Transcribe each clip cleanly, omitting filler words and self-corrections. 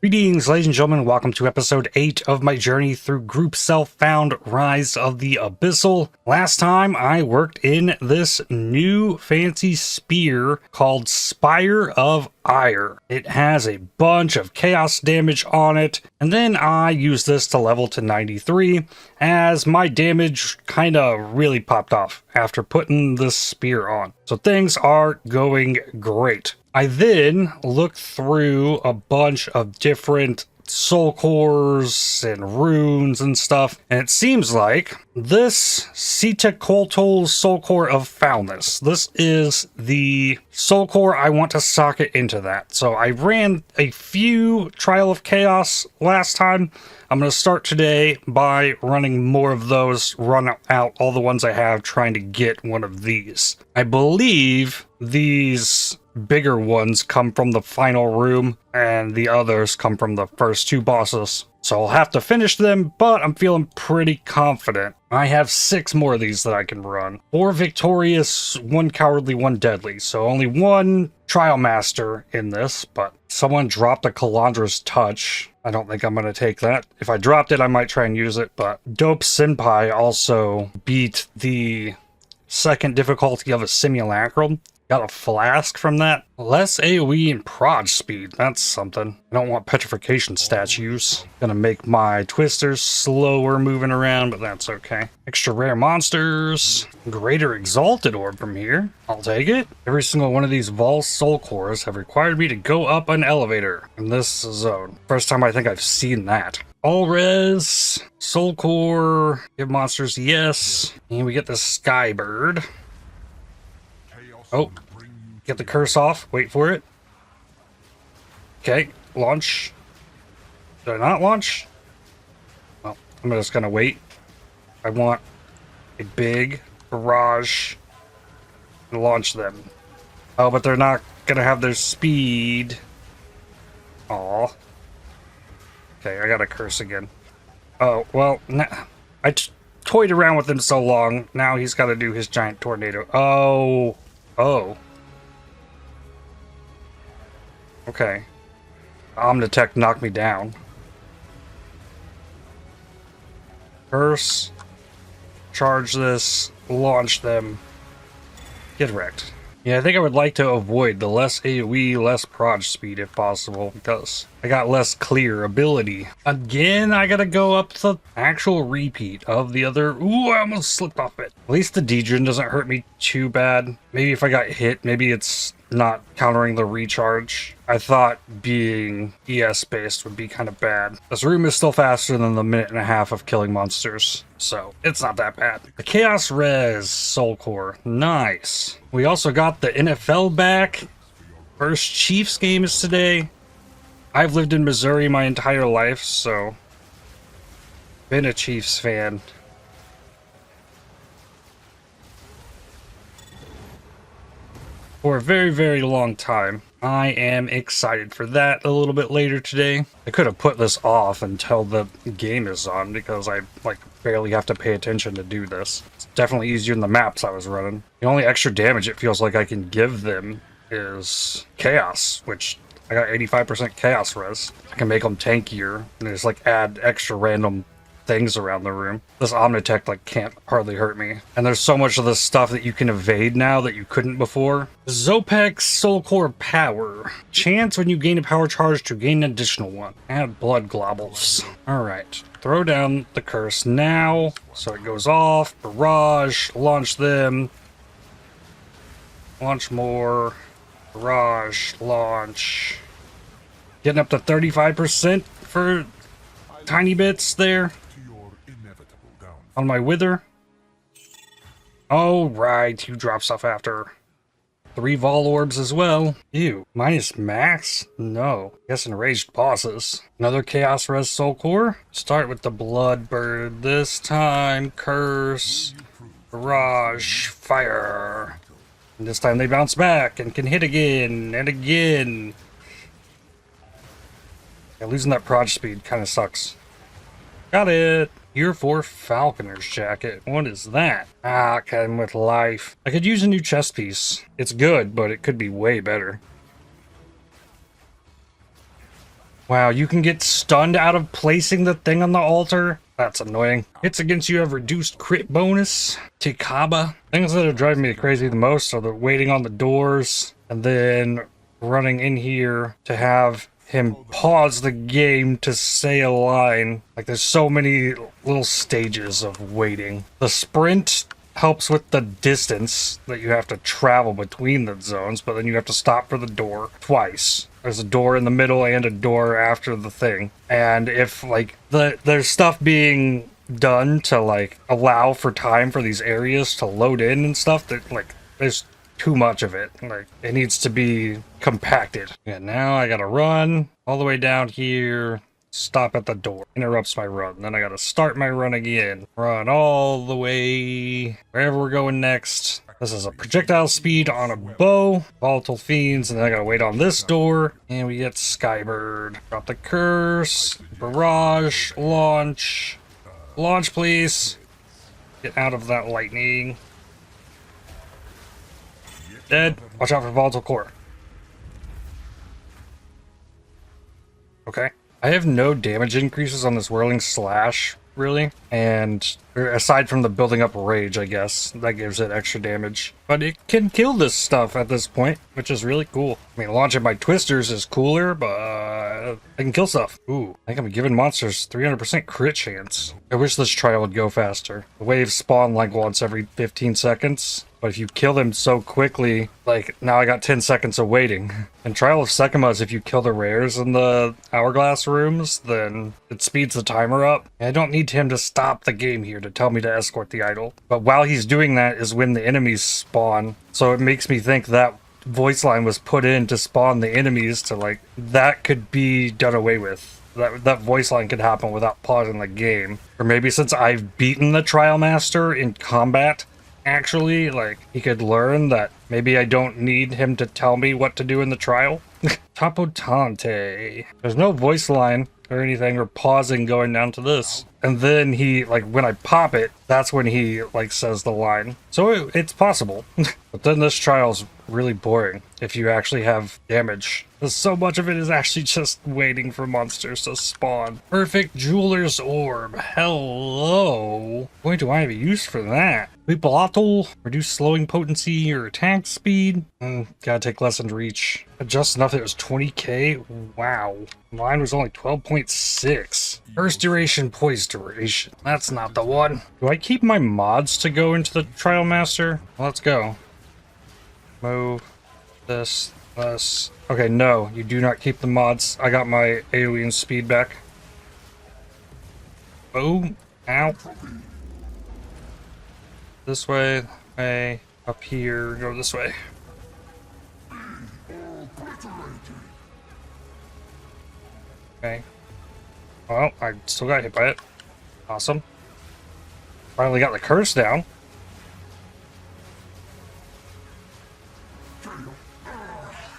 Greetings, ladies and gentlemen. Welcome to episode 8 of my journey through Group Self-Found Rise of the Abyssal. Last time I worked in this new fancy spear called Spire of Ire. It has a bunch of chaos damage on it, and then I used this to level to 93 as my damage kind of really popped off after putting this spear on. So things are going great. I then looked through a bunch of different soul cores and runes and stuff, and it seems like this Sita Koltol's soul core of Foulness. This is the soul core I want to socket into that. So I ran a few Trial of Chaos last time. I'm going to start today by running more of those, run out all the ones I have, trying to get one of these. I believe these bigger ones come from the final room, and the others come from the first two bosses. So I'll have to finish them, but I'm feeling pretty confident. I have 6 more of these that I can run. 4 victorious, 1 cowardly, 1 deadly. So only 1 trial master in this, but someone dropped a Calandra's Touch. I don't think I'm going to take that. If I dropped it, I might try and use it, but Dope Senpai also beat the second difficulty of a simulacrum. Got a flask from that. Less AoE and prod speed. That's something. I don't want petrification statues. Gonna make my twisters slower moving around, but that's okay. Extra rare monsters. Greater exalted orb from here. I'll take it. Every single one of these Vol soul cores have required me to go up an elevator in this zone. First time I think I've seen that. All res, soul core, give monsters yes. And we get the Skybird. Oh, get the curse off. Wait for it. Okay, launch. Did I not launch? Well, I'm just gonna wait. I want a big barrage to launch them. Oh, but they're not gonna have their speed. Aw. Okay, I got a curse again. Oh, well, I toyed around with him so long. Now he's got to do his giant tornado. Oh. Okay. Omnitech knocked me down. Curse. Charge this. Launch them. Get wrecked. Yeah, I think I would like to avoid the less AoE, less prod speed if possible, because I got less clear ability. Again, I gotta go up the actual repeat of the other. Ooh, I almost slipped off it. At least the Degen doesn't hurt me too bad. Maybe if I got hit, maybe it's not countering the recharge. I thought being ES based would be kind of bad. This room is still faster than the minute and a half of killing monsters, so it's not that bad. The Chaos Res Soul Core, nice. We also got the NFL back. First Chiefs game is today. I've lived in Missouri my entire life, so been a Chiefs fan. For a very, very long time. I am excited for that a little bit later today. I could have put this off until the game is on because I barely have to pay attention to do this. It's definitely easier than the maps I was running. The only extra damage it feels like I can give them is chaos, which I got 85% chaos res. I can make them tankier and just add extra random things around the room. This Omnitech can't hardly hurt me. And there's so much of this stuff that you can evade now that you couldn't before. Zopek's Soul Core Power. Chance when you gain a power charge to gain an additional one. Add blood globbles. Alright. Throw down the curse now. So it goes off. Barrage. Launch them. Launch more. Barrage. Launch. Getting up to 35% for tiny bits there. On my Wither. Oh, right. 2 drops off after. 3 Vol Orbs as well. Ew. Minus max? No. Guess enraged bosses. Another Chaos Res Soul Core. Start with the Bloodbird this time. Curse. Barrage. Fire. And this time they bounce back and can hit again and again. Yeah, losing that prod speed kind of sucks. Got it. Year 4 Falconer's Jacket. What is that? Ah, came with life. I could use a new chest piece. It's good, but it could be way better. Wow, you can get stunned out of placing the thing on the altar? That's annoying. Hits against you have reduced crit bonus. Tikaba. Things that are driving me crazy the most are the waiting on the doors and then running in here to have him pause the game to say a line. Like, there's so many little stages of waiting. The sprint helps with the distance that you have to travel between the zones, but then you have to stop for the door twice. There's a door in the middle and a door after the thing. And if, like, there's stuff being done to, like, allow for time for these areas to load in and stuff, that, like, there's too much of it. Like, it needs to be compacted. And now I gotta run all the way down here, stop at the door. Interrupts my run. Then I gotta start my run again. Run all the way wherever we're going next. This is a projectile speed on a bow. Volatile fiends, and then I gotta wait on this door. And we get Skybird. Drop the curse. Barrage. Launch. Launch, please. Get out of that lightning. Dead. Watch out for volatile core. Okay. I have no damage increases on this Whirling Slash, really. And aside from the building up rage, I guess, that gives it extra damage. But it can kill this stuff at this point, which is really cool. I mean, launching my twisters is cooler, but I can kill stuff. Ooh, I think I'm giving monsters 300% crit chance. I wish this trial would go faster. The waves spawn like once every 15 seconds. But if you kill them so quickly, like, now I got 10 seconds of waiting. And Trial of Sekima is if you kill the rares in the hourglass rooms, then it speeds the timer up. And I don't need him to stop the game here to tell me to escort the idol. But while he's doing that is when the enemies spawn. So it makes me think that voice line was put in to spawn the enemies to, like, that could be done away with. That voice line could happen without pausing the game. Or maybe since I've beaten the Trial Master in combat, actually, like, he could learn that maybe I don't need him to tell me what to do in the trial. Tapotante. There's no voice line or anything or pausing going down to this. And then he, like, when I pop it, that's when he, like, says the line. So it's possible. But then this trial's really boring if you actually have damage. Because so much of it is actually just waiting for monsters to spawn. Perfect Jeweler's Orb. Hello. Boy, do I have a use for that. Weepalatl. Reduce slowing potency or attack speed. Gotta take lessened reach. Adjust enough that it was 20k. Wow. Mine was only 12.6. Burst duration, poise duration. That's not the one. Do I keep my mods to go into the Trial Master? Let's go. Move. This. Okay, no, you do not keep the mods. I got my AoE and speed back. Boom. Ow. This way. Up here. Go this way. Okay. Well, I still got hit by it. Awesome. Finally got the curse down.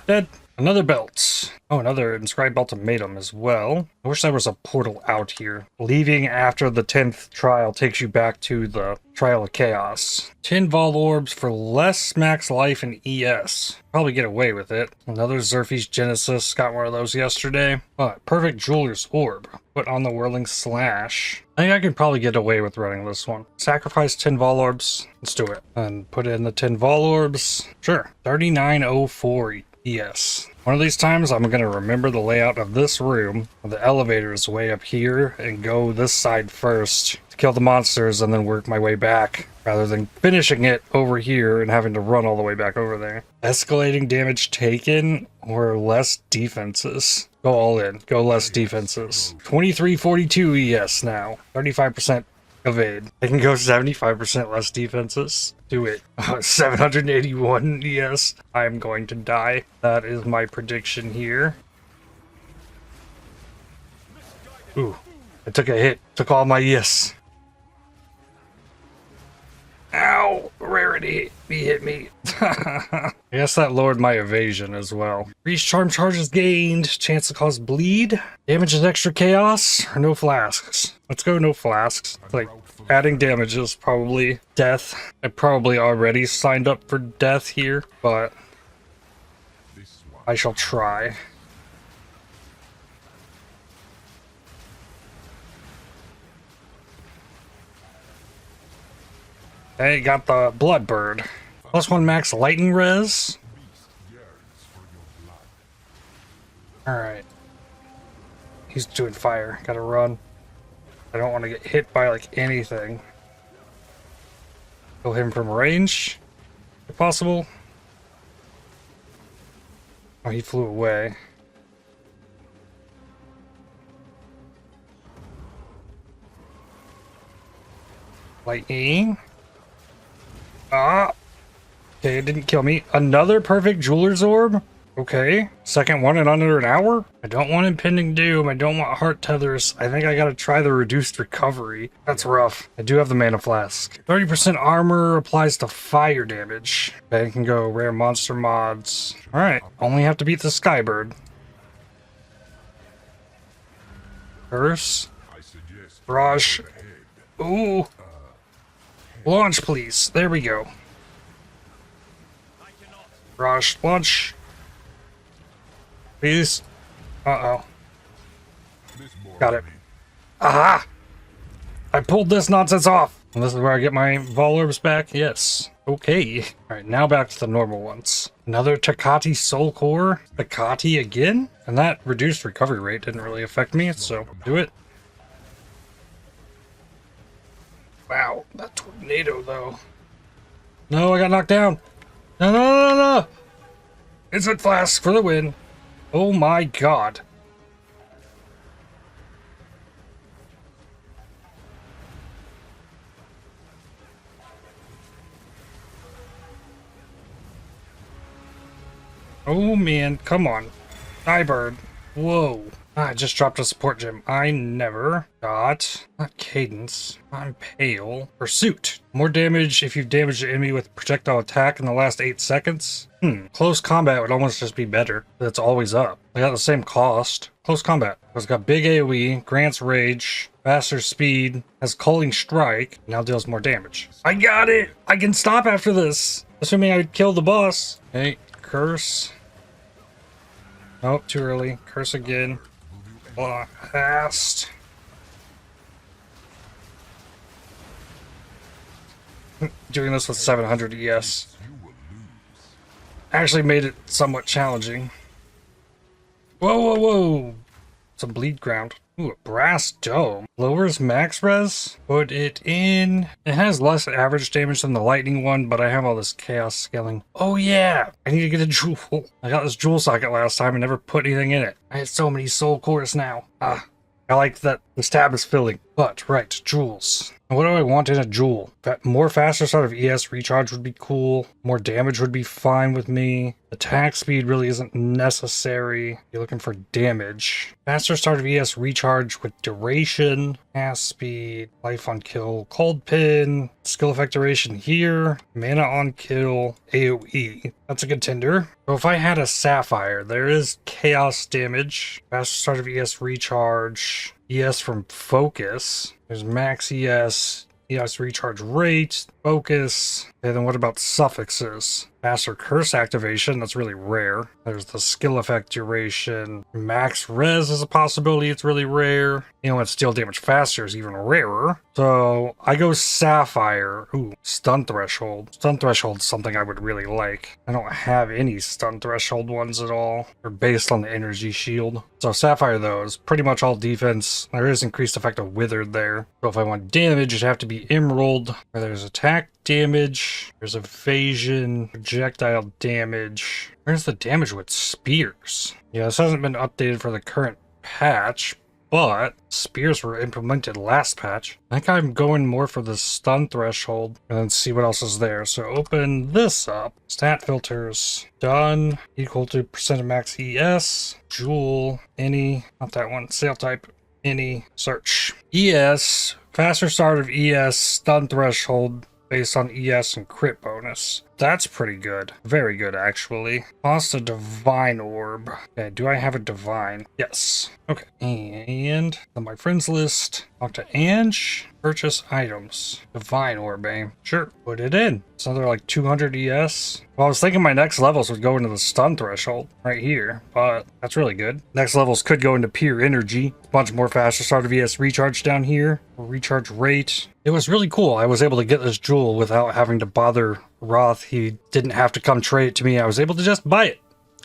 Dead. Another belt. Oh, another inscribed ultimatum as well. I wish there was a portal out here. Leaving after the 10th trial takes you back to the Trial of Chaos. 10 Vol Orbs for less max life and ES. Probably get away with it. Another Xerfes Genesis. Got one of those yesterday. But Perfect Jeweler's Orb. Put on the Whirling Slash. I think I can probably get away with running this one. Sacrifice 10 Vol Orbs. Let's do it. And put in the 10 Vol Orbs. Sure. 3904 ES. One of these times I'm going to remember the layout of this room. The elevator is way up here and go this side first to kill the monsters and then work my way back rather than finishing it over here and having to run all the way back over there. Escalating damage taken or less defenses. Go all in. Go less defenses. 2342 ES now. 35% evade. I can go 75% less defenses. Do it. 781 ES. I am going to die. That is my prediction here. Ooh. I took a hit. Took all my ES. Ow! Rarity. He hit me. I guess that lowered my evasion as well. Reach charm charges gained. Chance to cause bleed. Damage is extra chaos. Or no flasks. Let's go no flasks. Like, adding damage is probably death. I probably already signed up for death here, but I shall try. Hey, got the Bloodbird. +1 max lightning res. Alright. He's doing fire. Gotta run. I don't want to get hit by like anything. Kill him from range, if possible. Oh, he flew away. Lightning. Ah! Okay, it didn't kill me. Another perfect Jeweler's Orb? Okay. Second one in under an hour? I don't want Impending Doom. I don't want Heart Tethers. I think I gotta try the reduced recovery. That's rough. I do have the Mana Flask. 30% armor applies to fire damage. Okay, I can go rare monster mods. Alright. Only have to beat the Skybird. Curse. Barrage. Ooh. Launch, please. There we go. Barrage. Launch. Please. Uh-oh. Got it. Aha! I pulled this nonsense off. And this is where I get my Vol Orbs back? Yes. Okay. Alright, now back to the normal ones. Another Takati Soul Core. Takati again? And that reduced recovery rate didn't really affect me, so do it. Wow, that tornado though. No, I got knocked down. No, no, no, no, no! Instant Flask for the win. Oh my god. Oh man, come on. Skybird. Whoa. I just dropped a support gem. I never got, not cadence, I'm pale. Pursuit. More damage if you've damaged the enemy with projectile attack in the last 8 seconds. Close combat would almost just be better. That's always up. They got the same cost. Close combat. It's got big AoE, grants rage, faster speed, has Culling Strike, now deals more damage. I got it! I can stop after this! Assuming I kill the boss. Okay, curse. Nope, too early. Curse again. Blast. Doing this with 700 ES actually made it somewhat challenging. Whoa, whoa, whoa! Some bleed ground. Ooh, a brass dome. Lowers max res. Put it in. It has less average damage than the lightning one, but I have all this chaos scaling. Oh yeah! I need to get a jewel. I got this jewel socket last time and never put anything in it. I have so many soul cores now. I like that this tab is filling. But, right, jewels. What do I want in a jewel? More faster start of ES recharge would be cool. More damage would be fine with me. Attack speed really isn't necessary. You're looking for damage. Faster start of ES recharge with duration. Cast speed. Life on kill. Cold pin. Skill effect duration here. Mana on kill. AoE. That's a contender. So if I had a Sapphire, there is chaos damage. Faster start of ES recharge. ES from focus. There's max ES, ES recharge rate, focus. Okay, then what about suffixes? Faster curse activation, that's really rare. There's the skill effect duration. Max res is a possibility, it's really rare. You know what, steal damage faster is even rarer. So I go Sapphire. Ooh, stun threshold. Stun threshold is something I would really like. I don't have any stun threshold ones at all. They're based on the energy shield. So Sapphire though is pretty much all defense. There is increased effect of withered there. So if I want damage, it'd have to be emerald. Where there's attack damage, there's evasion, projectile damage. Where's the damage with spears? Yeah, this hasn't been updated for the current patch, but spears were implemented last patch. I think I'm going more for the stun threshold and then see what else is there. So open this up. Stat filters, done, equal to percent of max ES, jewel, any, not that one, sale type, any, search. ES, faster start of ES, stun threshold, based on ES and crit bonus. That's pretty good. Very good, actually. Cost a divine orb. Okay, do I have a divine? Yes. Okay. And on my friends list, talk to Ange. Purchase items. Divine orb, Maim. Sure. Put it in. It's another like 200 ES. Well, I was thinking my next levels would go into the stun threshold right here, but that's really good. Next levels could go into pure energy. A bunch more faster start of ES recharge down here. Recharge rate. It was really cool. I was able to get this jewel without having to bother Roth. He didn't have to come trade it to me. I was able to just buy it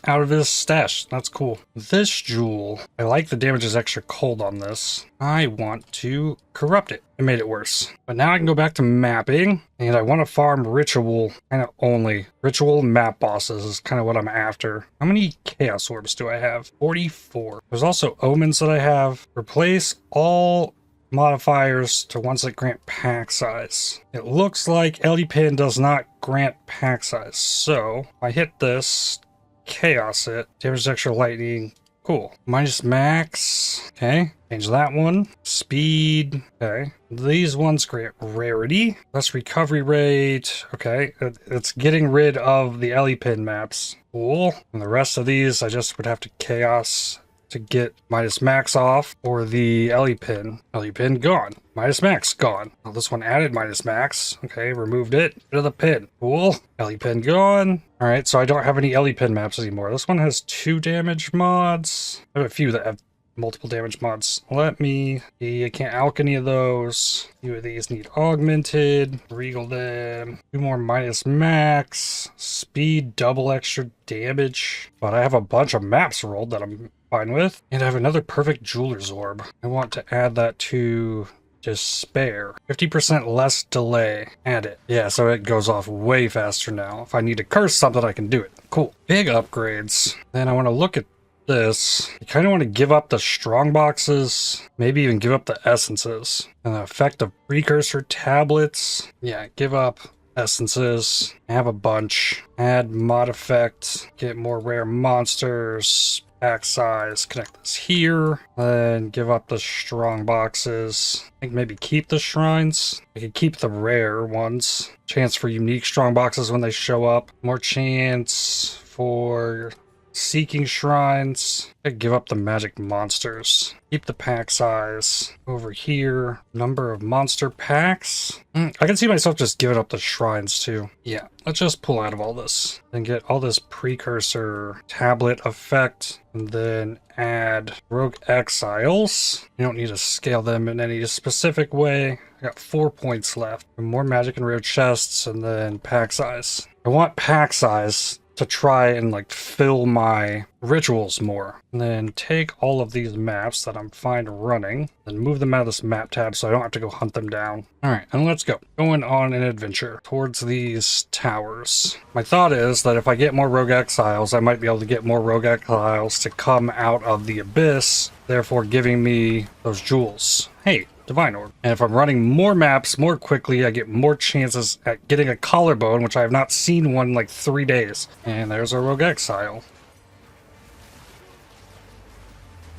out of his stash. That's cool. This jewel, I like the damage is extra cold on this. I want to corrupt it. It made it worse. But now I can go back to mapping, and I want to farm ritual kind of only. Ritual map bosses is kind of what I'm after. How many chaos orbs do I have? 44. There's also omens that I have. Replace all modifiers to ones that grant pack size. It looks like Elipin does not grant pack size. So if I hit this, chaos it, damage extra lightning, cool. Minus max, okay. Change that one. Speed, okay. These ones grant rarity, less recovery rate, okay. It's getting rid of the Elipin maps, cool. And the rest of these, I just would have to chaos to get minus max off, or the Elipin. Elipin gone. Minus max gone. Well, this one added minus max. Okay, removed it. Rid of the pin. Cool. Elipin gone. Alright, so I don't have any Elipin maps anymore. This one has 2 damage mods. I have a few that have multiple damage mods. Let me see. I can't alch any of those. A few of these need augmented. Regal them. 2 more minus max. Speed, double extra damage. But I have a bunch of maps rolled that I'm fine with. And I have another perfect jeweler's orb. I want to add that to despair. 50% less delay. Add it. Yeah, so it goes off way faster now. If I need to curse something, I can do it. Cool. Big upgrades. Then I want to look at this. I kind of want to give up the strong boxes, maybe even give up the essences. And the effect of precursor tablets. Yeah, give up essences. I have a bunch. Add mod effect. Get more rare monsters. Pack size. Connect this here. Then give up the strong boxes. I think maybe keep the shrines. I could keep the rare ones. Chance for unique strong boxes when they show up. More chance for seeking shrines. I give up the magic monsters. Keep the pack size over here. Number of monster packs. I can see myself just giving up the shrines too. Yeah, let's just pull out of all this and get all this precursor tablet effect, and then add rogue exiles. You don't need to scale them in any specific way. I got 4 points left. More magic and rare chests, and then pack size. I want pack size to try and like fill my rituals more. And then take all of these maps that I'm fine running and move them out of this map tab so I don't have to go hunt them down. Alright, and let's go. Going on an adventure towards these towers. My thought is that if I get more rogue exiles, I might be able to get more rogue exiles to come out of the abyss, therefore giving me those jewels. Hey, divine orb. And if I'm running more maps more quickly, I get more chances at getting a collarbone, which I have not seen one in like 3 days. And there's our rogue exile.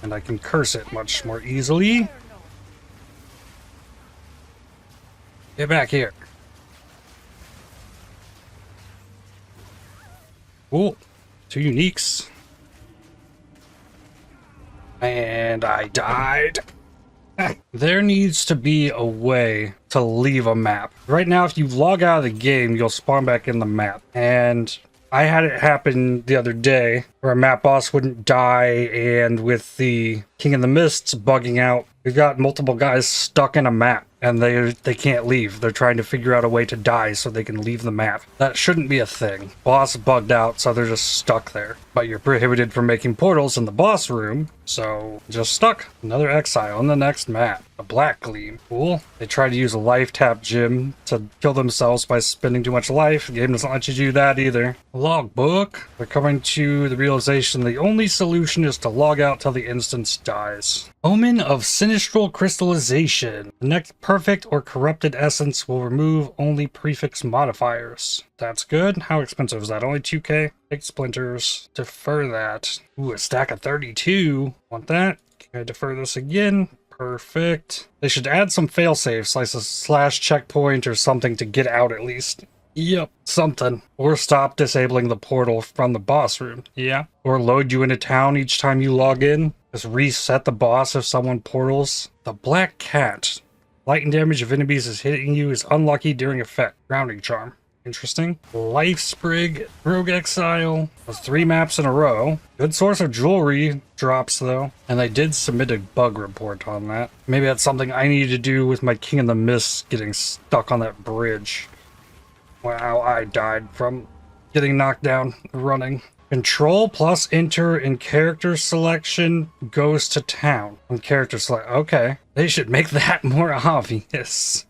And I can curse it much more easily. Get back here. Cool. 2 uniques. And I died. There needs to be a way to leave a map. Right now, if you log out of the game, you'll spawn back in the map. And I had it happen the other day where a map boss wouldn't die, and with the King of the Mists bugging out, we've got multiple guys stuck in a map and they can't leave. They're trying to figure out a way to die so they can leave the map. That shouldn't be a thing. Boss bugged out, so they're just stuck there. But you're prohibited from making portals in the boss room, so just stuck. Another exile on the next map. A black gleam. Cool. They try to use a life tap gym to kill themselves by spending too much life. The game doesn't let you do that either. Logbook. They're coming to the realization the only solution is to log out till the instance dies. Omen of Sinistral Crystallization. The next perfect or corrupted essence will remove only prefix modifiers. That's good. How expensive is that? Only 2k? Take splinters. Defer that. Ooh, a stack of 32. Want that? Can I defer this again? Perfect. They should add some failsafes, like a slash checkpoint or something to get out at least. Yep, something. Or stop disabling the portal from the boss room. Yeah. Or load you into town each time you log in. Just reset the boss if someone portals. The Black Cat. Light and damage of enemies is hitting you is unlucky during effect. Grounding Charm. Interesting. Life Sprig, Rogue Exile. That's 3 maps in a row. Good source of jewelry drops though. And they did submit a bug report on that. Maybe that's something I need to do with my King of the Mists getting stuck on that bridge. Wow, I died from getting knocked down running. Control plus enter in character selection goes to town. On character select, okay. They should make that more obvious.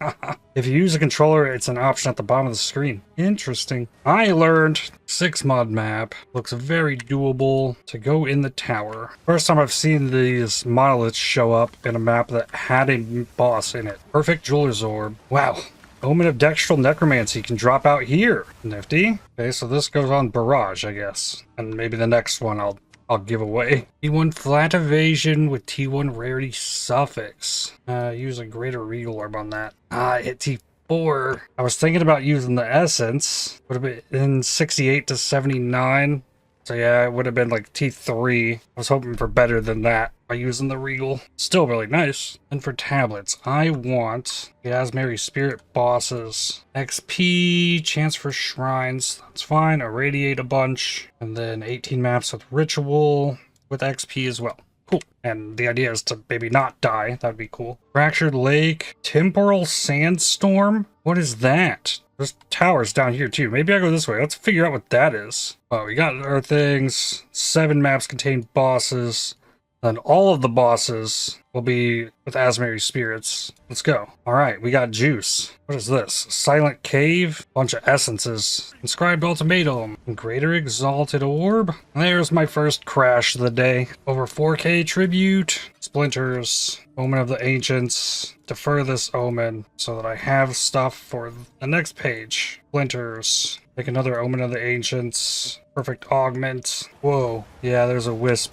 If you use a controller, it's an option at the bottom of the screen. Interesting. I learned 6 mod map. Looks very doable to go in the tower. First time I've seen these monoliths show up in a map that had a boss in it. Perfect Jeweler's Orb. Wow. Omen of Dextral Necromancy can drop out here. Nifty. Okay, so this goes on Barrage, I guess. And maybe the next one I'll give away. T1 Flat Evasion with T1 Rarity Suffix. Use a Greater Regal Orb on that. Hit T4. I was thinking about using the Essence. Would have been 68 to 79. So yeah, it would have been like T3. I was hoping for better than that by using the Regal. Still really nice. And for tablets, I want the Asmary Spirit bosses. XP, chance for shrines. That's fine. Irradiate a bunch. And then 18 maps with Ritual with XP as well. Cool. And the idea is to maybe not die. That'd be cool. Fractured Lake. Temporal Sandstorm. What is that? There's towers down here too. Maybe I go this way. Let's figure out what that is. Oh, we got our things. 7 maps contain bosses. And all of the bosses will be with Asmary Spirits. Let's go. Alright, we got juice. What is this? Silent Cave. Bunch of essences. Inscribed Ultimatum. Greater Exalted Orb. There's my first crash of the day. Over 4k Tribute. Splinters. Omen of the Ancients. Defer this Omen so that I have stuff for the next page. Splinters. Make another Omen of the Ancients. Perfect Augment. Whoa. Yeah, there's a Wisp.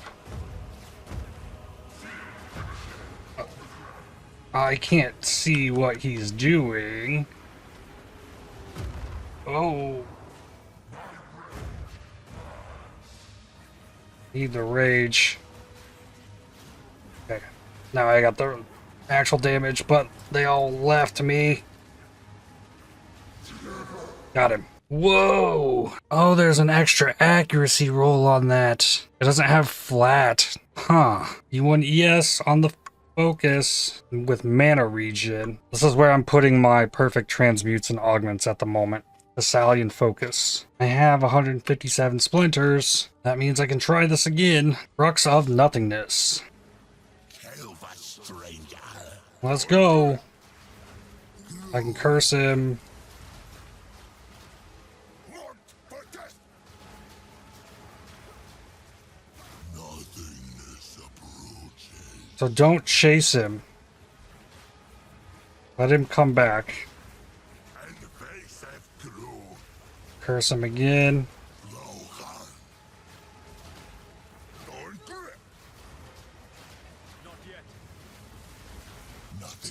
I can't see what he's doing. Oh. Need the rage. Okay. Now I got the actual damage, but they all left me. Got him. Whoa! Oh, there's an extra accuracy roll on that. It doesn't have flat. Huh. You want ES on the focus with mana regen. This is where I'm putting my perfect transmutes and augments at the moment. Thessalian focus. I have 157 splinters. That means I can try this again. Crux of Nothingness. Let's go. I can curse him. So don't chase him. Let him come back. Curse him again.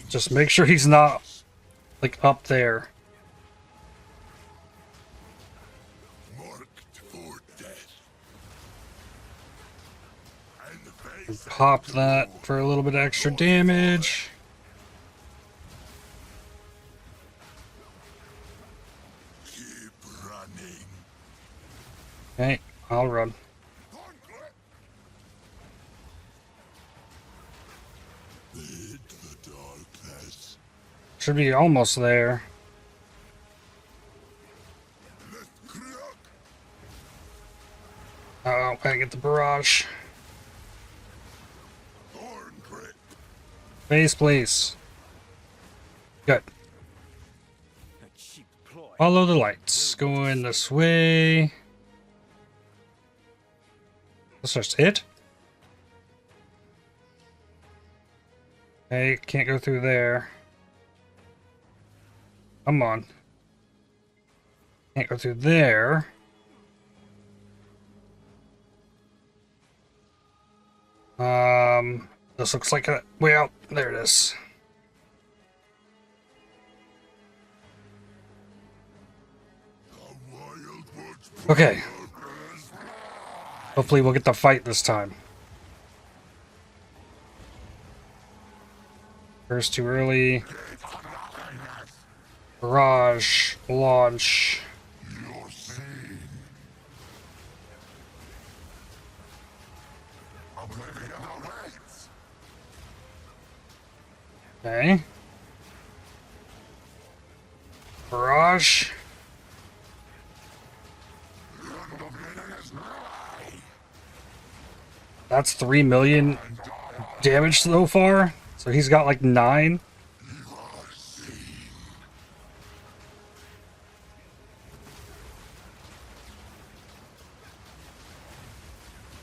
Just make sure he's not like up there. Pop that for a little bit extra damage. Okay, I'll run. Should be almost there. Uh-oh, gotta get the barrage. Base, please. Good. Follow the lights. Going this way. That's just it? Okay, can't go through there. Come on. Can't go through there. This looks like a way out. There it is. Okay. Hopefully we'll get the fight this time. First too early. Barrage. Launch. Okay. Barrage. That's 3 million damage so far. So he's got like 9.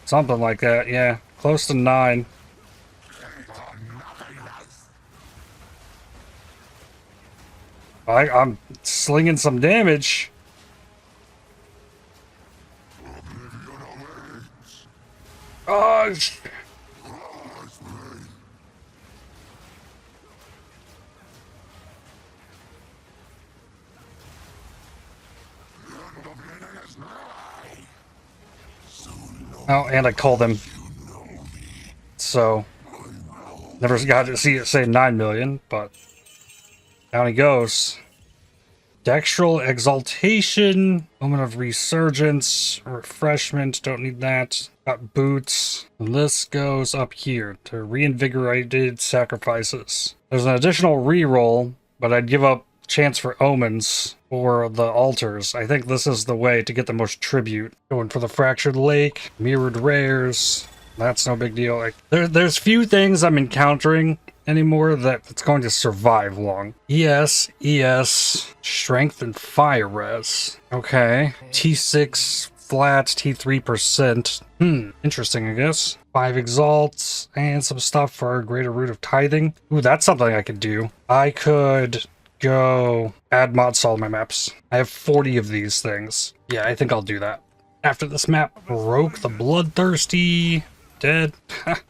Something like that, yeah. Close to 9. I'm slinging some damage. Oh, oh, and I called him. So, never got to see it say 9 million, but down he goes. Dextral Exaltation, Moment of Resurgence, Refreshment, don't need that. Got Boots. And this goes up here to Reinvigorated Sacrifices. There's an additional reroll, but I'd give up chance for Omens or the Altars. I think this is the way to get the most tribute. Going for the Fractured Lake, Mirrored Rares. That's no big deal. Like, there's few things I'm encountering anymore that it's going to survive long. ES, Strength and Fire Res. Okay. T6 flat, T3%. Interesting, I guess. 5 Exalts, and some stuff for Greater Root of Tithing. Ooh, that's something I could do. I could go add mods to all my maps. I have 40 of these things. Yeah, I think I'll do that. After this map, Roke the Bloodthirsty. Dead.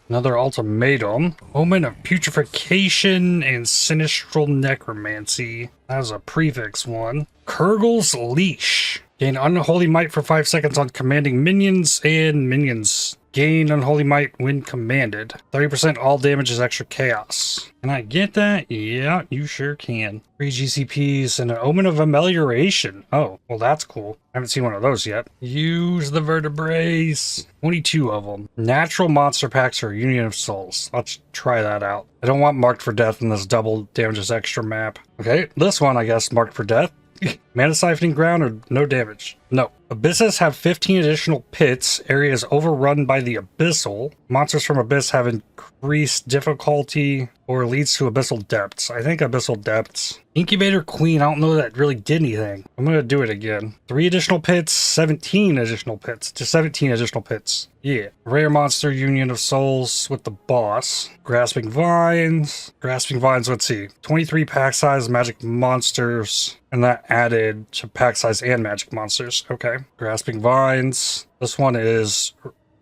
Another ultimatum. Omen of Putrefaction and Sinistral Necromancy. That was a prefix one. Kurgle's Leash. Gain Unholy Might for 5 seconds on commanding minions, and minions gain Unholy Might when commanded. 30% all damage is extra chaos. Can I get that? Yeah, you sure can. 3 GCPs and an Omen of Amelioration. Oh, well that's cool. I haven't seen one of those yet. Use the vertebrae. 22 of them. Natural monster packs or Union of Souls. Let's try that out. I don't want Marked for Death in this double damages extra map. Okay, this one I guess Marked for Death. Mana Siphoning Ground or no damage? No. Abysses have 15 additional pits. Areas overrun by the Abyssal. Monsters from Abyss have increased difficulty or leads to Abyssal Depths. I think Abyssal Depths. Incubator Queen, I don't know that really did anything. I'm going to do it again. 3 additional pits, 17 additional pits. To 17 additional pits. Yeah. Rare Monster, Union of Souls with the boss. Grasping Vines. Grasping Vines, let's see. 23 pack size magic monsters. And that added to pack size and magic monsters. Okay. Grasping Vines. This one is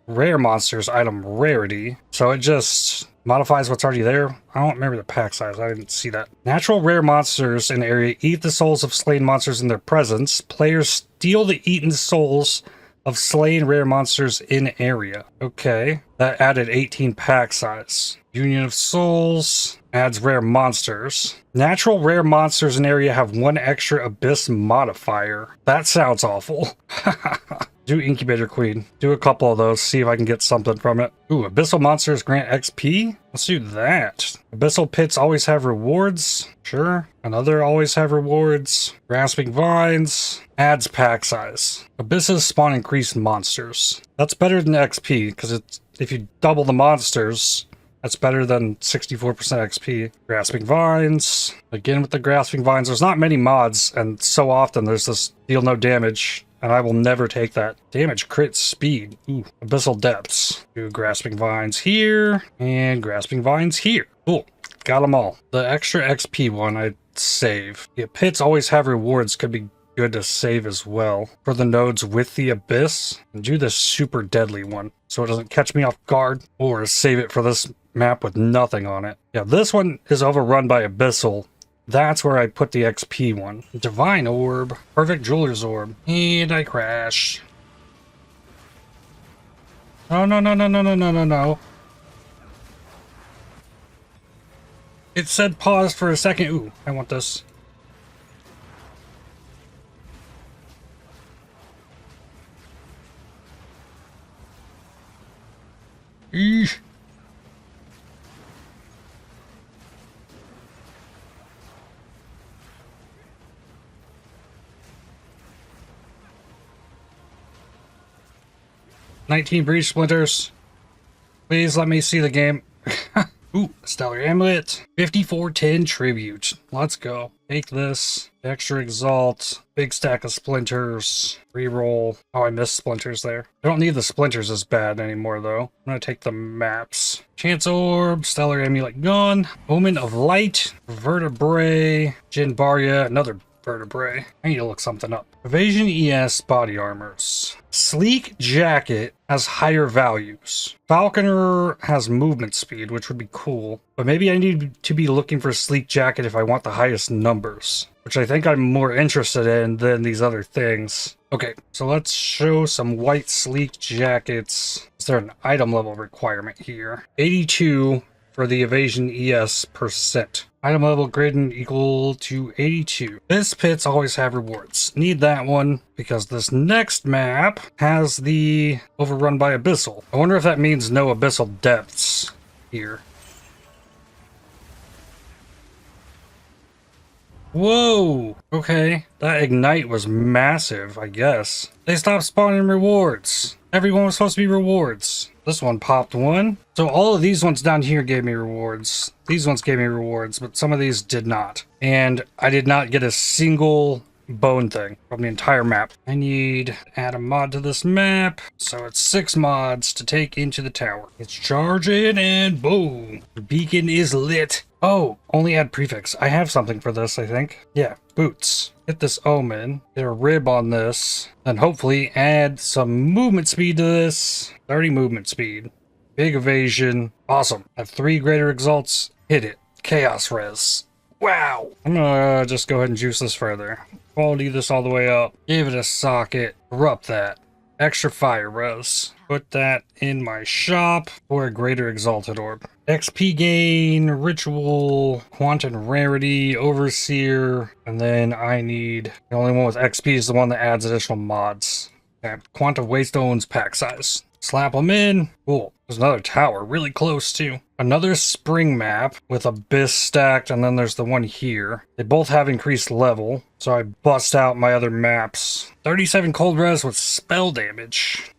rare monsters item rarity. So it just modifies what's already there. I don't remember the pack size. I didn't see that. Natural rare monsters in the area eat the souls of slain monsters in their presence. Players steal the eaten souls of slain rare monsters in area. Okay. That added 18 pack size. Union of Souls adds rare monsters. Natural rare monsters in area have 1 extra Abyss modifier. That sounds awful. Do Incubator Queen. Do a couple of those. See if I can get something from it. Ooh, Abyssal monsters grant XP? Let's do that. Abyssal pits always have rewards. Sure. Another always have rewards. Grasping Vines. Adds pack size. Abysses spawn increased monsters. That's better than XP, because it's if you double the monsters, that's better than 64% XP. Grasping Vines. Again with the Grasping Vines. There's not many mods, and so often there's this deal no damage. And I will never take that. Damage, crit, speed. Ooh, Abyssal Depths. Do Grasping Vines here, and Grasping Vines here. Cool. Got them all. The extra XP one I'd save. Yeah, pits always have rewards. Could be good to save as well. For the nodes with the Abyss. And do the super deadly one, so it doesn't catch me off guard. Or save it for this map with nothing on it. Yeah, this one is overrun by Abyssal. That's where I put the XP one. Divine Orb. Perfect Jeweler's Orb. And I crash. Oh, no, no, no, no, no, no, no, no. It said pause for a second. Ooh, I want this. Eesh. $19 breach splinters. Please let me see the game. Ooh, Stellar Amulet. 5410 tribute. Let's go. Take this. Extra exalt. Big stack of splinters. Reroll. Oh, I missed splinters there. I don't need the splinters as bad anymore though. I'm gonna take the maps. Chance Orb. Stellar Amulet gone. Omen of Light. Vertebrae. Jinbaria. Another vertebrae. I need to look something up. Evasion ES body armors. Sleek Jacket has higher values. Falconer has movement speed, which would be cool. But maybe I need to be looking for Sleek Jacket if I want the highest numbers, which I think I'm more interested in than these other things. Okay, so let's show some white Sleek Jackets. Is there an item level requirement here? 82 for the Evasion ES %. Item level gradient equal to 82. This pits always have rewards. Need that one because this next map has the overrun by Abyssal. I wonder if that means no Abyssal depths here. Whoa! Okay, that ignite was massive, I guess. They stopped spawning rewards. Everyone was supposed to be rewards. This one popped one. So all of these ones down here gave me rewards. These ones gave me rewards, but some of these did not. And I did not get a single bone thing from the entire map. I need to add a mod to this map. So it's 6 mods to take into the tower. It's charging and boom. The beacon is lit. Oh, only add prefix. I have something for this, I think. Yeah, boots. Get this omen, get a rib on this, and hopefully add some movement speed to this. 30 movement speed. Big evasion. Awesome. Have 3 greater exalts. Hit it. Chaos res. Wow. I'm gonna just go ahead and juice this further. Quality this all the way up. Give it a socket. Corrupt that. Extra fire res. Put that in my shop for a greater exalted orb. XP gain, ritual, quantum rarity, overseer, and then I need the only one with XP is the one that adds additional mods. Okay. Quantum waystones pack size. Slap them in. Cool. There's another tower really close too. Another spring map with Abyss stacked, and then there's the one here. They both have increased level, so I bust out my other maps. 37 cold res with spell damage.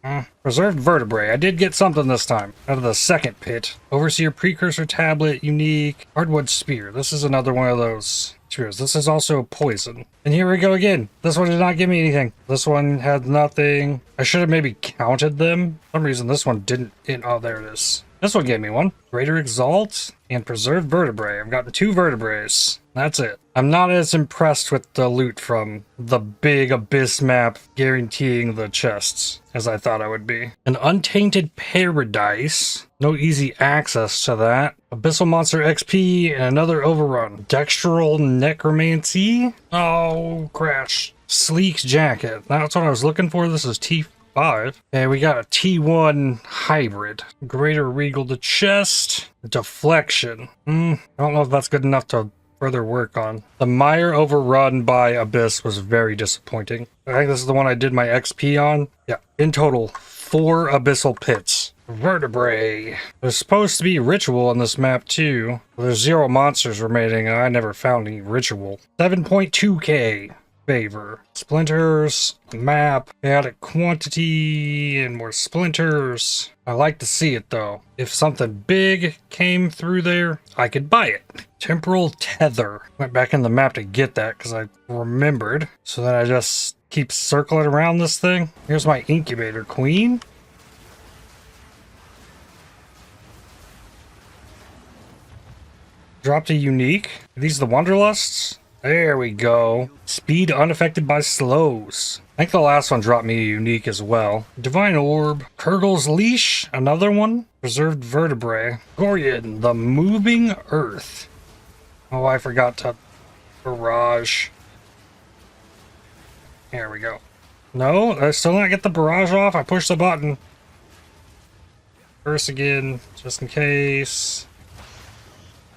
Preserved vertebrae. I did get something this time out of the second pit. Overseer precursor tablet, unique. Hardwood spear. This is another one of those spears. This is also poison. And here we go again. This one did not give me anything. This one had nothing. I should have maybe counted them. For some reason this one didn't. Oh, there it is. This one gave me one. Greater Exalt and Preserved Vertebrae. I've gotten 2 vertebraes. That's it. I'm not as impressed with the loot from the big Abyss map guaranteeing the chests as I thought I would be. An Untainted Paradise. No easy access to that. Abyssal Monster XP and another overrun. Dextral Necromancy. Oh, crash. Sleek Jacket. That's what I was looking for. This is T5. And we got a T1 hybrid. Greater Regal to chest. Deflection. I don't know if that's good enough to further work on. The Mire overrun by Abyss was very disappointing. I think this is the one I did my XP on. Yeah, in total, 4 Abyssal pits. Vertebrae. There's supposed to be ritual on this map too. There's 0 monsters remaining and I never found any ritual. 7.2k. Favor. Splinters, map, chaotic quantity, and more splinters. I like to see it though. If something big came through there, I could buy it. Temporal tether. Went back in the map to get that because I remembered. So then I just keep circling around this thing. Here's my incubator queen. Dropped a unique. Are these the Wanderlusts? There we go. Speed unaffected by slows. I think the last one dropped me a unique as well. Divine Orb. Kurgle's Leash. Another one. Preserved Vertebrae. Gorian, the Moving Earth. Oh, I forgot to Barrage. There we go. No, I still not get the barrage off. I pushed the button. First again, just in case.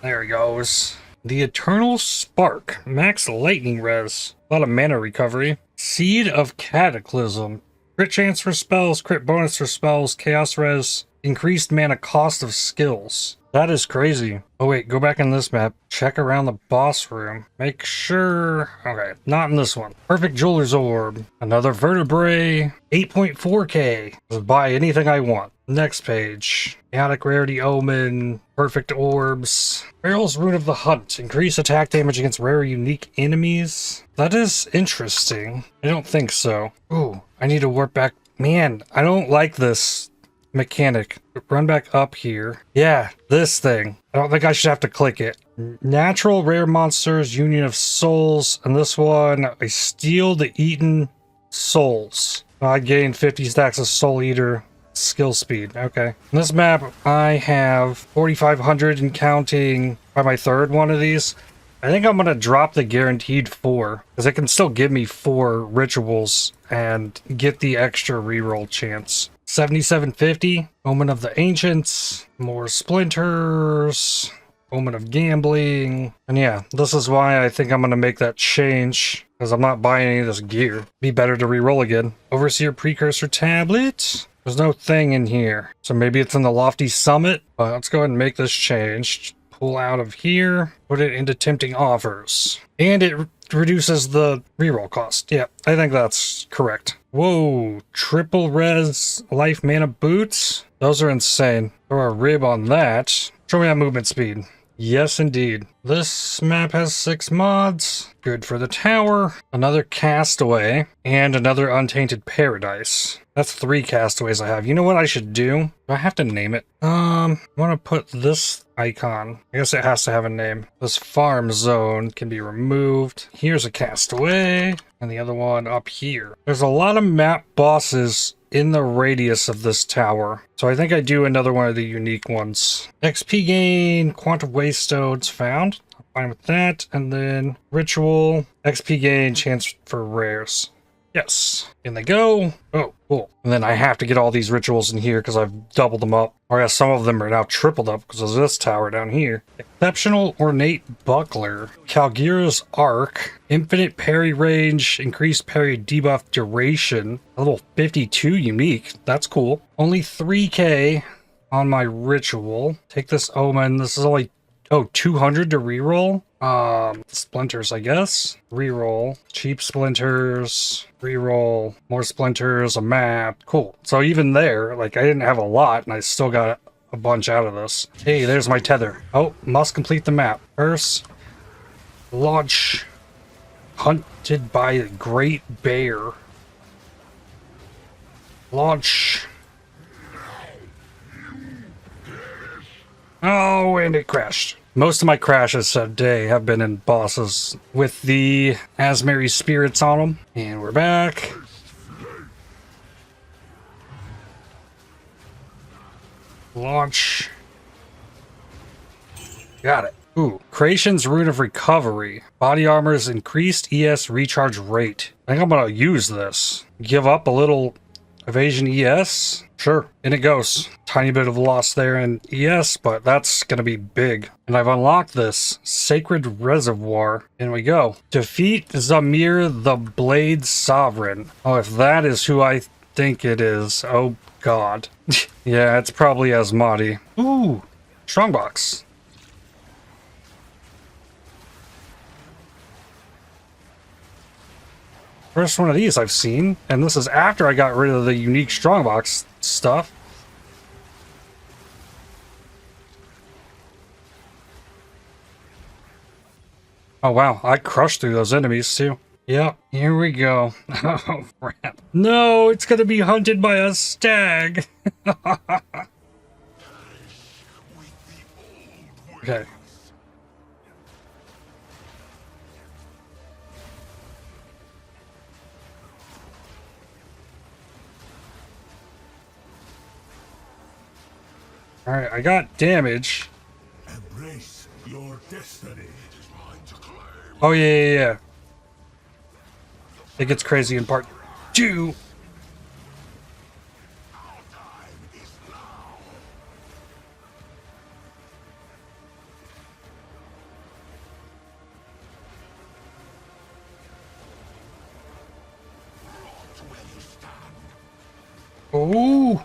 There he goes. The Eternal Spark. Max lightning res. A lot of mana recovery. Seed of Cataclysm. Crit chance for spells, crit bonus for spells, chaos res. Increased mana cost of skills. That is crazy. Oh wait, go back in this map. Check around the boss room. Make sure... Okay, not in this one. Perfect Jeweler's Orb. Another Vertebrae. 8.4k. Just buy anything I want. Next page. Chaotic Rarity Omen. Perfect Orbs. Barrel's Rune of the Hunt. Increase attack damage against rare unique enemies. That is interesting. I don't think so. Ooh, I need to warp back. Man, I don't like this mechanic. Run back up here. Yeah, this thing. I don't think I should have to click it. Natural rare monsters, Union of Souls, and this one, I steal the eaten souls. I gain 50 stacks of Soul Eater skill speed. Okay. In this map, I have 4,500 and counting by my third one of these. I think I'm going to drop the guaranteed 4, because it can still give me 4 rituals and get the extra reroll chance. 7750, Omen of the Ancients, more Splinters, Omen of Gambling. And yeah, this is why I think I'm going to make that change, because I'm not buying any of this gear. Be better to reroll again. Overseer Precursor Tablet. There's no thing in here, so maybe it's in the Lofty Summit. But let's go ahead and make this change. Pull out of here, put it into Tempting Offers. And it reduces the reroll cost. Yeah, I think that's correct. Whoa, triple res life mana boots? Those are insane. Throw a rib on that. Show me that movement speed. Yes, indeed. This map has 6 mods. Good for the tower. Another Castaway. And another Untainted Paradise. That's 3 castaways I have. You know what I should do? Do I have to name it? I want to put this icon. I guess it has to have a name. This farm zone can be removed. Here's a castaway. And the other one up here. There's a lot of map bosses in the radius of this tower. So I think I do another one of the unique ones. XP gain, Quantum Waystones found. I'm fine with that. And then ritual, XP gain, chance for rares. Yes. In they go. Oh, cool. And then I have to get all these rituals in here because I've doubled them up. Or yeah, some of them are now tripled up because of this tower down here. Exceptional Ornate Buckler. Kalgira's Arc. Infinite parry range. Increased parry debuff duration. Level 52 unique. That's cool. Only 3k on my ritual. Take this Omen. This is only... Oh, 200 to reroll? Splinters, I guess. Reroll. Cheap splinters. Reroll. More splinters. A map. Cool. So even there, like, I didn't have a lot, and I still got a bunch out of this. Hey, there's my tether. Oh, must complete the map. First, launch. Hunted by a great bear. Launch. Oh, and it crashed. Most of my crashes today have been in bosses with the Asmary spirits on them. And we're back. Launch. Got it. Ooh, Creation's Rune of Recovery. Body Armor's increased ES recharge rate. I think I'm gonna use this. Give up a little evasion ES? Sure, in it goes. Tiny bit of loss there in ES, but that's gonna be big. And I've unlocked this Sacred Reservoir. In we go. Defeat Zamir the Blade Sovereign. Oh, if that is who I think it is. Oh, God. Yeah, it's probably Asmati. Ooh, Strongbox. First one of these I've seen, and this is after I got rid of the unique Strongbox stuff. Oh wow, I crushed through those enemies too. Yep, here we go. Oh crap. No, it's gonna be hunted by a stag. Okay. Alright, I got damage. Embrace your Oh, yeah. It gets crazy in part 2. Oh!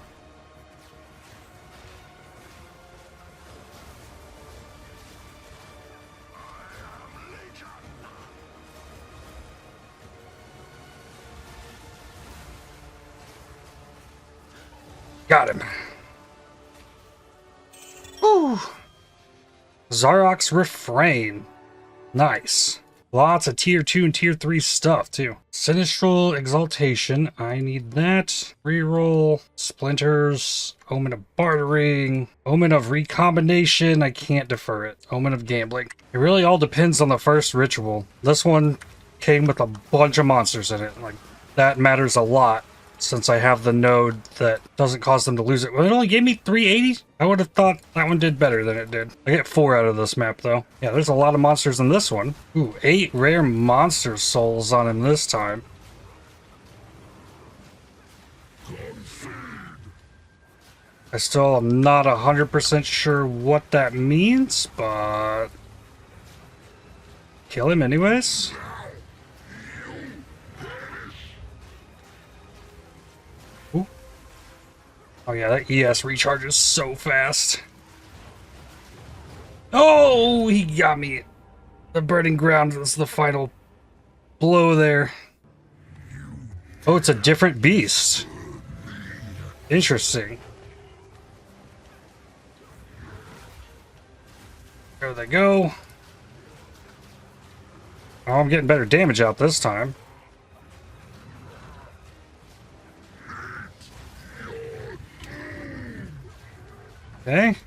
Got him. Ooh. Zarok's Refrain. Nice. Lots of tier 2 and tier 3 stuff, too. Sinistral Exaltation. I need that. Reroll. Splinters. Omen of Bartering. Omen of Recombination. I can't defer it. Omen of Gambling. It really all depends on the first ritual. This one came with a bunch of monsters in it. Like, that matters a lot, since I have the node that doesn't cause them to lose it. Well, it only gave me 380? I would have thought that one did better than it did. I get 4 out of this map, though. Yeah, there's a lot of monsters in this one. Ooh, 8 rare monster souls on him this time. I still am not 100% sure what that means, but... kill him anyways? Oh yeah, that ES recharges so fast. Oh, he got me. The burning ground was the final blow there. Oh, it's a different beast. Interesting. There they go. Oh, I'm getting better damage out this time. Okay.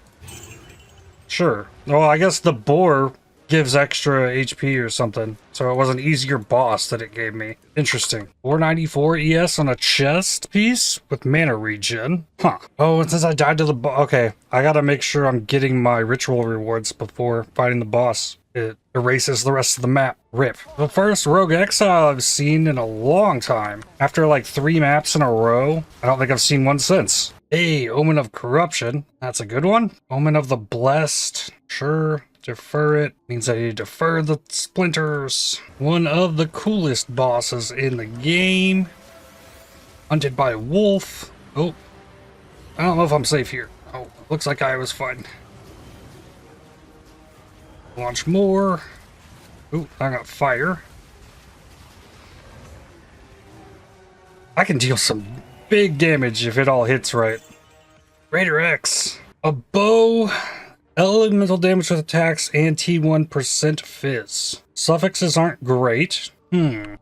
Sure. Well, I guess the boar gives extra HP or something. So it was an easier boss that it gave me. Interesting. 494 ES on a chest piece with mana regen. Huh. Oh, and since I died to the boss. Okay. I gotta make sure I'm getting my ritual rewards before fighting the boss. It erases the rest of the map. RIP. The first Rogue Exile I've seen in a long time. After like 3 maps in a row, I don't think I've seen one since. Hey, Omen of Corruption. That's a good one. Omen of the Blessed. Sure. Defer it. Means I need to defer the splinters. One of the coolest bosses in the game. Hunted by a wolf. Oh. I don't know if I'm safe here. Oh, looks like I was fine. Launch more. Ooh, I got fire. I can deal some big damage if it all hits right. Raider X. A bow. Elemental damage with attacks and T1% fizz. Suffixes aren't great.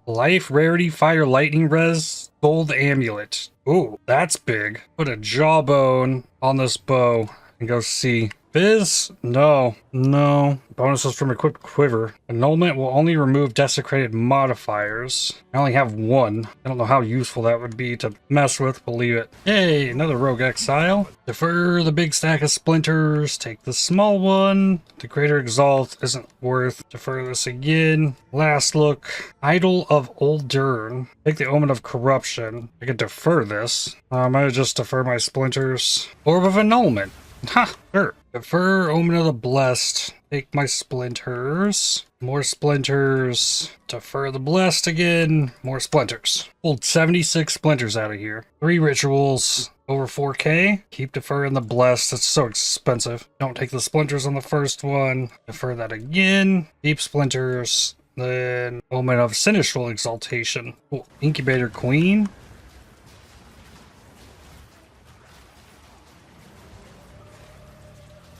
Life, rarity, fire, lightning res, gold amulet. Ooh, that's big. Put a jawbone on this bow and go see. Fizz? No. Bonuses from equipped quiver. Annulment will only remove desecrated modifiers. I only have 1. I don't know how useful that would be to mess with, but leave it. Hey, another Rogue Exile. Defer the big stack of splinters. Take the small one. The Greater Exalt isn't worth. Defer this again. Last look. Idol of Uldurn. Take the Omen of Corruption. I could defer this. I might just defer my splinters. Orb of Annulment. Ha! Sure. Defer Omen of the Blessed. Take my splinters. More splinters. Defer the Blessed again. More splinters. Pulled 76 splinters out of here. 3 rituals. Over 4k. Keep deferring the Blessed. It's so expensive. Don't take the splinters on the first one. Defer that again. Keep splinters. Then Omen of Sinistral Exaltation. Cool. Incubator Queen.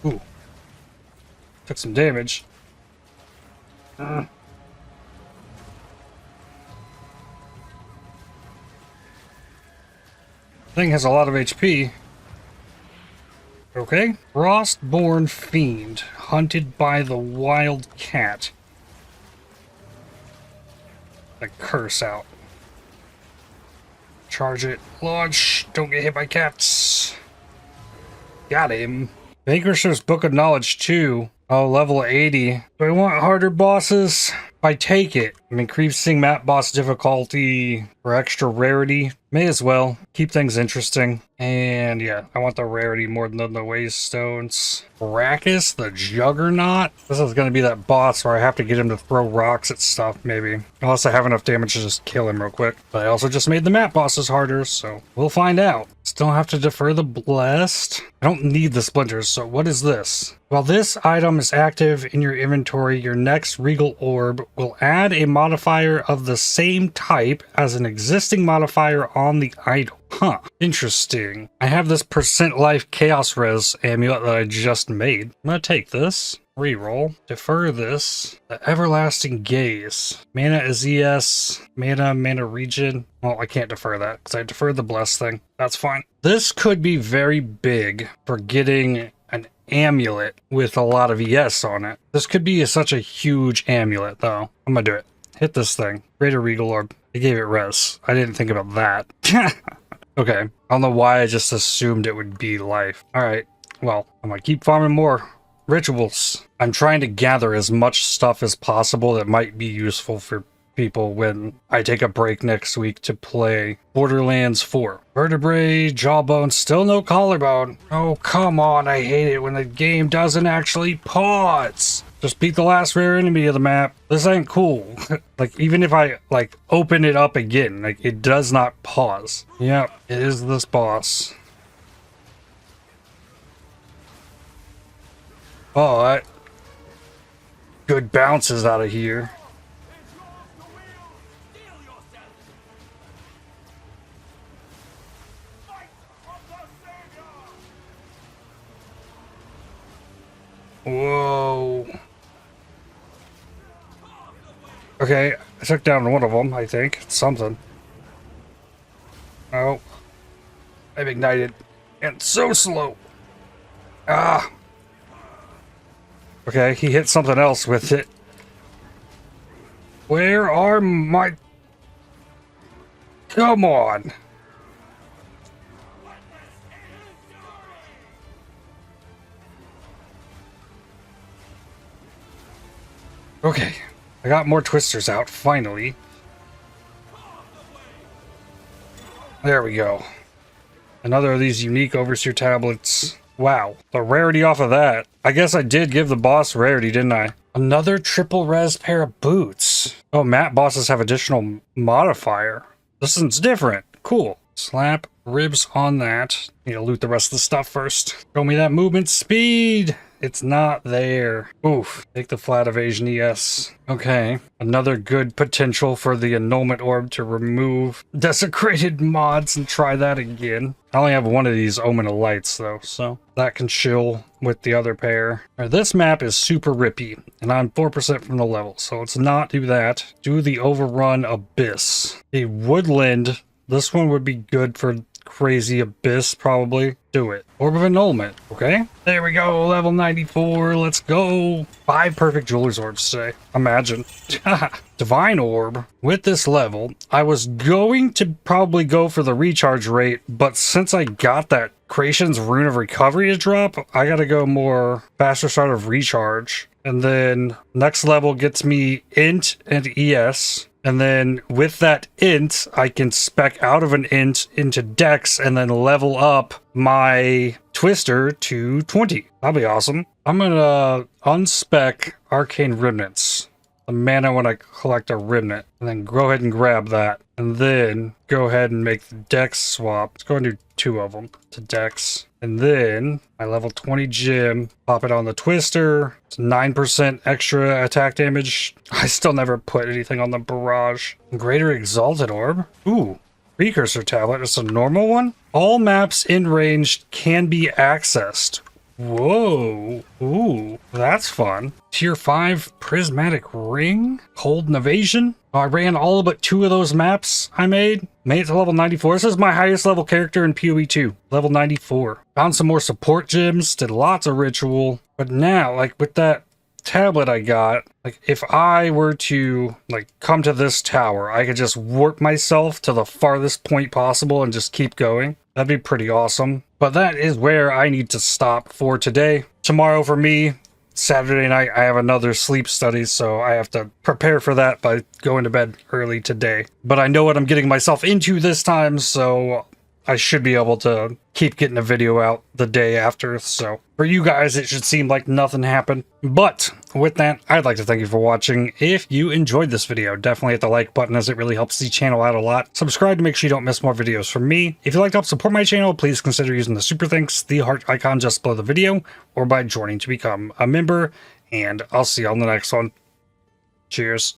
Ooh. Took some damage. Thing has a lot of HP. Okay. Frostborn Fiend. Hunted by the wild cat. A curse out. Charge it. Launch. Don't get hit by cats. Got him. Vanquisher's Book of Knowledge 2 Oh, level 80. Do I want harder bosses? If I take it, I'm increasing map boss difficulty for extra rarity. May as well. Keep things interesting. And yeah, I want the rarity more than the Waystones. Brachus, the Juggernaut? This is going to be that boss where I have to get him to throw rocks at stuff, maybe. Unless I have enough damage to just kill him real quick. But I also just made the map bosses harder, so we'll find out. Still have to defer the Blessed. I don't need the Splinters, so what is this? While this item is active in your inventory, your next Regal Orb will add a modifier of the same type as an existing modifier on the item. Huh, interesting. I have this percent life Chaos Res amulet that I just made. I'm gonna take this, reroll, defer this, the Everlasting Gaze. Mana is ES, mana regen. Well, I can't defer that because I deferred the Bless thing. That's fine. This could be very big for getting an amulet with a lot of ES on it. This could be such a huge amulet though. I'm gonna do it. Hit this thing. Greater Regal Orb. I gave it res. I didn't think about that. Okay. I don't know why I just assumed it would be life. Alright. Well, I'm gonna keep farming more rituals. I'm trying to gather as much stuff as possible that might be useful for people when I take a break next week to play Borderlands 4. Vertebrae, jawbone, still no collarbone. Oh, come on. I hate it when the game doesn't actually pause. Just beat the last rare enemy of the map. This ain't cool. Like, even if I, like, open it up again, like, it does not pause. Yep, it is this boss. Oh, that... good bounces out of here. Whoa. Okay, I took down one of them, I think. Something. Oh. I'm ignited. And so slow. Ah. Okay, he hit something else with it. Where are my... Come on. Okay, I got more twisters out, finally. There we go. Another of these unique Overseer tablets. Wow, the rarity off of that. I guess I did give the boss rarity, didn't I? Another triple res pair of boots. Oh, map bosses have additional modifier. This one's different. Cool. Slap ribs on that. Need to loot the rest of the stuff first. Show me that movement speed. It's not there. Oof. Take the flat evasion ES. Okay. Another good potential for the annulment orb to remove desecrated mods and try that again. I only have one of these Omen of Lights though, so that can chill with the other pair. Right, this map is super rippy, and I'm 4% from the level, so let's not do that. Do the Overrun Abyss. A Woodland. This one would be good for crazy Abyss, probably. Do it. Orb of Annulment. Okay. There we go. Level 94. Let's go. 5 perfect Jeweler's Orbs today. Imagine. Divine Orb. With this level, I was going to probably go for the recharge rate, but since I got that Creation's Rune of Recovery to drop, I gotta go more faster start of recharge. And then next level gets me Int and ES. And then with that int, I can spec out of an int into Dex and then level up my Twister to 20. That'll be awesome. I'm gonna unspec Arcane Remnants. The mana when I collect a Remnant. And then go ahead and grab that. And then go ahead and make the Dex swap. Let's go and do 2 of them to Dex. And then my level 20 gem, pop it on the Twister. It's 9% extra attack damage. I still never put anything on the Barrage. Greater Exalted Orb. Ooh, Precursor Tablet. It's a normal one. All maps in range can be accessed. Whoa. Ooh, that's fun. Tier 5 Prismatic Ring. Cold Evasion. I ran all but 2 of those maps I made. Made it to level 94. This is my highest level character in PoE 2. Level 94. Found some more support gems. Did lots of ritual. But now, like with that tablet I got, like if I were to like come to this tower, I could just warp myself to the farthest point possible and just keep going. That'd be pretty awesome. But that is where I need to stop for today. Tomorrow for me, Saturday night, I have another sleep study, so I have to prepare for that by going to bed early today. But I know what I'm getting myself into this time, so I should be able to keep getting a video out the day after. So for you guys, it should seem like nothing happened. But with that, I'd like to thank you for watching. If you enjoyed this video, definitely hit the like button, as it really helps the channel out a lot. Subscribe to make sure you don't miss more videos from me. If you'd like to help support my channel, please consider using the super thanks, the heart icon just below the video, or by joining to become a member. And I'll see you on the next one. Cheers.